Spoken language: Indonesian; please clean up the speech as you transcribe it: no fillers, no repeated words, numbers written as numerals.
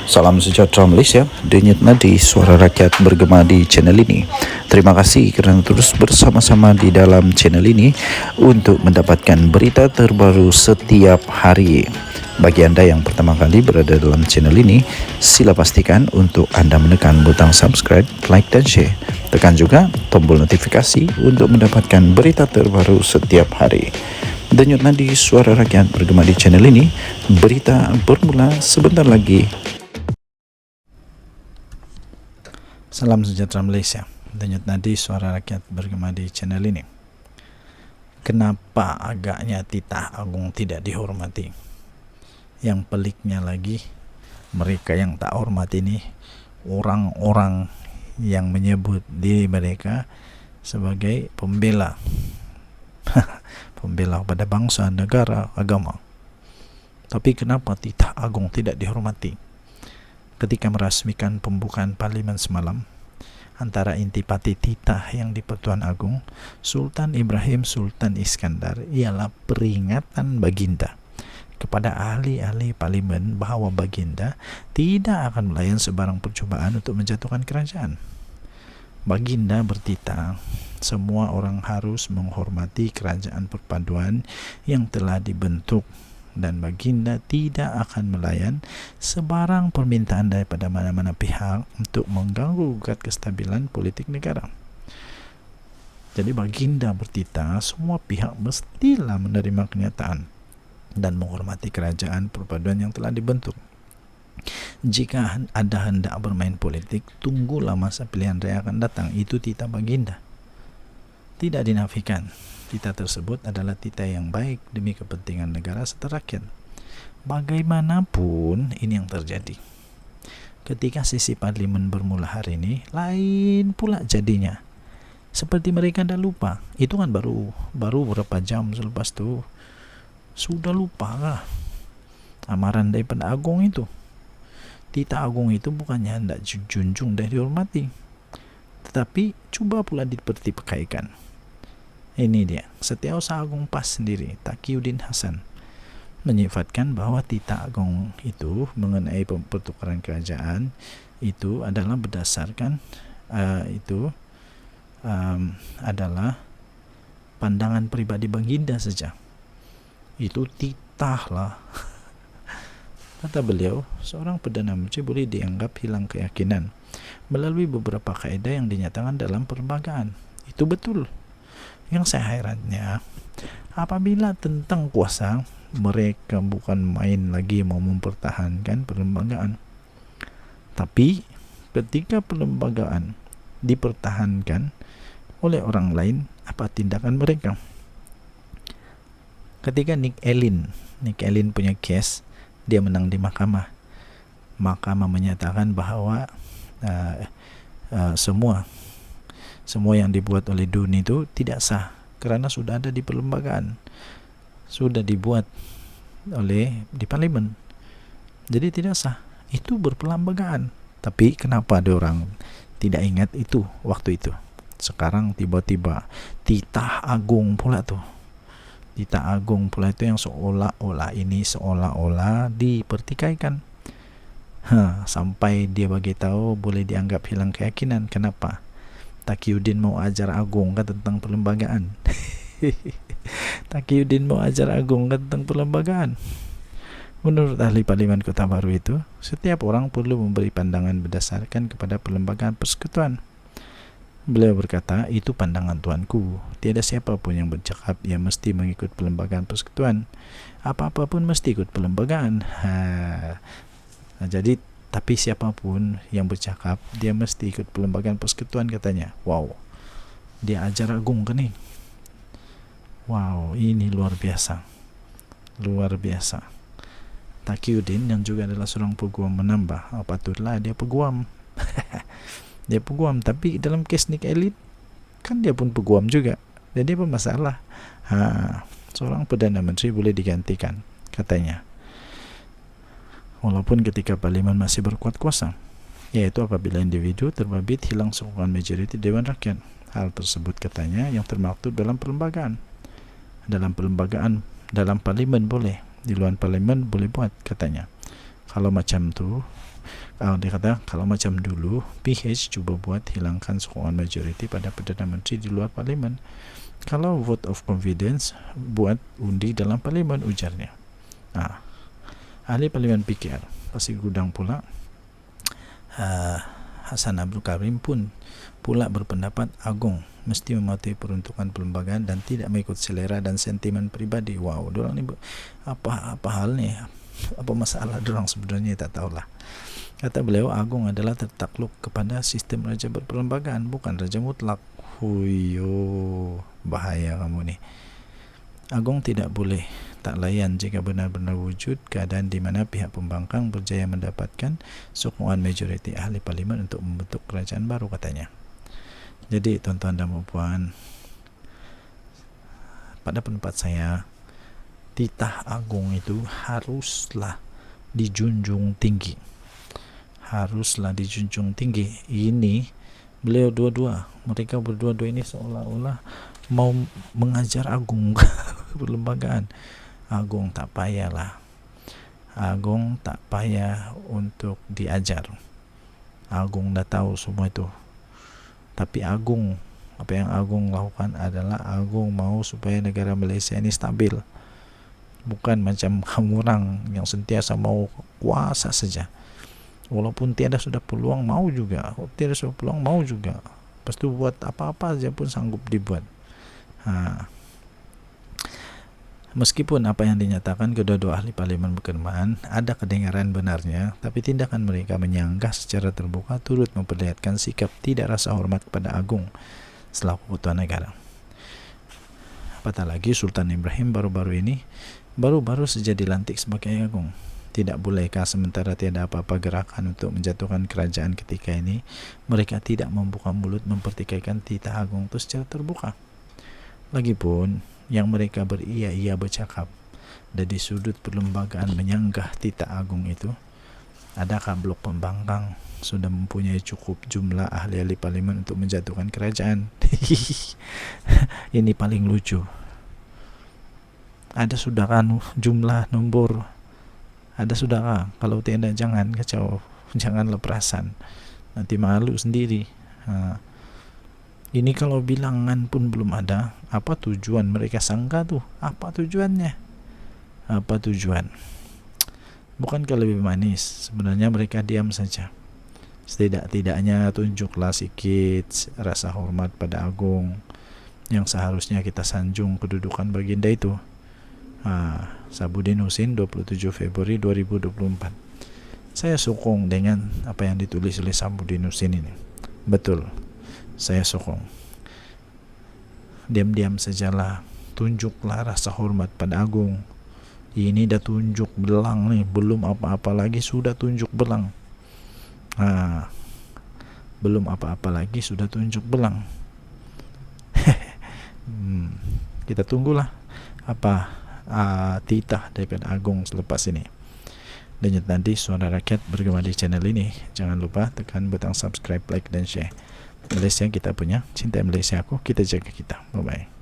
Salam sejahtera Malaysia, denyut nadi suara rakyat bergema di channel ini. Terima kasih kerana terus bersama-sama di dalam channel ini untuk mendapatkan berita terbaru setiap hari. Bagi anda yang pertama kali berada dalam channel ini, sila pastikan untuk anda menekan butang subscribe, like dan share. Tekan juga tombol notifikasi untuk mendapatkan berita terbaru setiap hari. Denyut nadi suara rakyat bergema di channel ini, berita bermula sebentar lagi. Salam sejahtera Malaysia, denyut nadi suara rakyat bergema di channel ini. Kenapa agaknya Titah Agung tidak dihormati? Yang peliknya lagi, mereka yang tak hormat ini orang-orang yang menyebut diri mereka sebagai pembela pembela pada bangsa, negara, agama. Tapi kenapa Titah Agung tidak dihormati? Ketika merasmikan pembukaan parlimen semalam, antara intipati titah yang di Pertuan Agong, Sultan Ibrahim Sultan Iskandar, ialah peringatan baginda kepada ahli-ahli parlimen bahawa baginda tidak akan melayan sebarang percubaan untuk menjatuhkan kerajaan. Baginda bertitah, semua orang harus menghormati kerajaan perpaduan yang telah dibentuk, dan baginda tidak akan melayan sebarang permintaan daripada mana-mana pihak untuk mengganggu gugat kestabilan politik negara. Jadi baginda bertitah, semua pihak mestilah menerima kenyataan dan menghormati kerajaan perpaduan yang telah dibentuk. Jika ada hendak bermain politik, tunggulah masa pilihan raya akan datang. Itu titah baginda. Tidak dinafikan, titah tersebut adalah titah yang baik demi kepentingan negara serta rakyat. Bagaimanapun ini yang terjadi. Ketika sesi parlimen bermula hari ini, lain pula jadinya. Seperti mereka dah lupa. Itu kan baru beberapa jam selepas tu sudah lupa lah amaran daripada Agong itu. Titah Agung itu bukannya hendak junjung dan dihormati, tetapi cuba pula dipertikaikan. Ini dia, Setiausaha Agung PAS sendiri, Taqiyuddin Hasan, menyifatkan bahawa titah Agung itu mengenai pertukaran kerajaan itu adalah berdasarkan adalah pandangan pribadi baginda saja. Itu titah lah. Kata beliau, seorang Perdana Menteri boleh dianggap hilang keyakinan melalui beberapa kaedah yang dinyatakan dalam perlembagaan. Itu betul. Yang saya herannya, apabila tentang kuasa, mereka bukan main lagi mau mempertahankan perlembagaan. Tapi ketika perlembagaan dipertahankan oleh orang lain, apa tindakan mereka? Ketika Nick Allen punya kes, dia menang di mahkamah. Mahkamah menyatakan bahawa semua yang dibuat oleh DUN itu tidak sah kerana sudah ada di perlembagaan, sudah dibuat di parlimen, jadi tidak sah. Itu berperlembagaan. Tapi kenapa ada orang tidak ingat itu waktu itu? Sekarang tiba-tiba titah Agung pula tu. Titah Agung pula itu yang seolah-olah dipertikaikan. Sampai dia bagi tahu boleh dianggap hilang keyakinan. Kenapa? Taqiyuddin mau ajar Agung kan tentang perlembagaan. Taqiyuddin mau ajar Agung kan tentang perlembagaan. Menurut ahli Parlimen Kota Baru itu, setiap orang perlu memberi pandangan berdasarkan kepada perlembagaan persekutuan. Beliau berkata, itu pandangan tuanku. Tiada siapa pun yang bercakap ia mesti mengikut perlembagaan persekutuan. Apa-apa pun mesti ikut perlembagaan. Jadi, tapi siapapun yang bercakap, dia mesti ikut perlembagaan persekutuan, katanya. Wow, dia ajar Agung ke ni? Wow, ini luar biasa. Luar biasa. Taqiyuddin yang juga adalah seorang peguam menambah, patutlah dia peguam. Dia peguam, tapi dalam kes Nick Allen kan dia pun peguam juga. Jadi apa masalah? Seorang Perdana Menteri boleh digantikan, katanya, walaupun ketika parlimen masih berkuat kuasa, yaitu apabila individu terbabit hilang sokongan majoriti Dewan Rakyat. Hal tersebut, katanya, yang termaktub dalam perlembagaan. Dalam parlimen boleh, di luar parlimen boleh buat, katanya. Kalau macam tu, dia kata kalau macam dulu PH cuba buat hilangkan sokongan majoriti pada Perdana Menteri di luar parlimen. Kalau vote of confidence, buat undi dalam parlimen, ujarnya. Ahli parlimen PKR Pasir Gudang pula, Hasan Abdul Karim pun pula berpendapat Agong mesti mematuhi peruntukan perlembagaan dan tidak mengikut selera dan sentimen pribadi. Wow, dorang ni apa hal ni? Apa masalah dorang sebenarnya, tak tahulah. Kata beliau, Agong adalah tertakluk kepada sistem raja berperlembagaan, bukan raja mutlak. Huyo, bahaya kamu ni. Agong tidak boleh tak layan jika benar-benar wujud keadaan di mana pihak pembangkang berjaya mendapatkan sokongan majoriti ahli parlimen untuk membentuk kerajaan baru, katanya. Jadi tuan-tuan dan puan, pada pendapat saya, titah agung itu haruslah dijunjung tinggi. Haruslah dijunjung tinggi. Ini beliau mereka berdua-dua ini seolah-olah mau mengajar Agung perlembagaan. Agung tak payahlah. Agung tak payah untuk diajar. Agung dah tahu semua itu. Tapi Agung, apa yang Agung lakukan adalah Agung mau supaya negara Malaysia ini stabil. Bukan macam kamu orang yang sentiasa mau kuasa saja. Walaupun tiada sudah peluang mau juga. Lepas tu buat apa-apa saja pun sanggup dibuat. Meskipun apa yang dinyatakan kedua-dua ahli parlimen berkenaan ada kedengaran benarnya, tapi tindakan mereka menyanggah secara terbuka turut memperlihatkan sikap tidak rasa hormat kepada Agung selaku ketua negara. Apatah lagi Sultan Ibrahim baru saja dilantik sebagai Agung. Tidak bolehkah sementara tiada apa-apa gerakan untuk menjatuhkan kerajaan ketika ini, mereka tidak membuka mulut mempertikaikan titah Agung itu secara terbuka? Lagipun, yang mereka beria-ia bercakap dari sudut perlembagaan menyanggah titah Agung itu, adakah blok pembangkang sudah mempunyai cukup jumlah ahli-ahli parlimen untuk menjatuhkan kerajaan? Ini paling lucu. Ada sudah kan jumlah nombor? Ada sudah? Kalau tidak, jangan kacau, janganlah perasan, nanti malu sendiri. Ini kalau bilangan pun belum ada, apa tujuan mereka sangka tuh? Apa tujuannya? Apa tujuan? Bukankah lebih manis? Sebenarnya mereka diam saja. Setidak-tidaknya tunjuklah sikit rasa hormat pada Agung yang seharusnya kita sanjung kedudukan baginda itu. Sabudin Husin, 27 Februari 2024. Saya sokong dengan apa yang ditulis oleh Sabudin Husin ini. Betul, saya sokong. Diam-diam sajalah, tunjuklah rasa hormat pada Agung. Ini dah tunjuk belang nih, belum apa-apa lagi sudah tunjuk belang. Belum apa-apa lagi sudah tunjuk belang. Kita tunggulah apa titah daripada Agung selepas ini. Dan nanti Suara Rakyat bergema di channel ini. Jangan lupa tekan butang subscribe, like dan share. Malaysia kita punya, cinta Malaysia aku, kita jaga kita. Bye bye.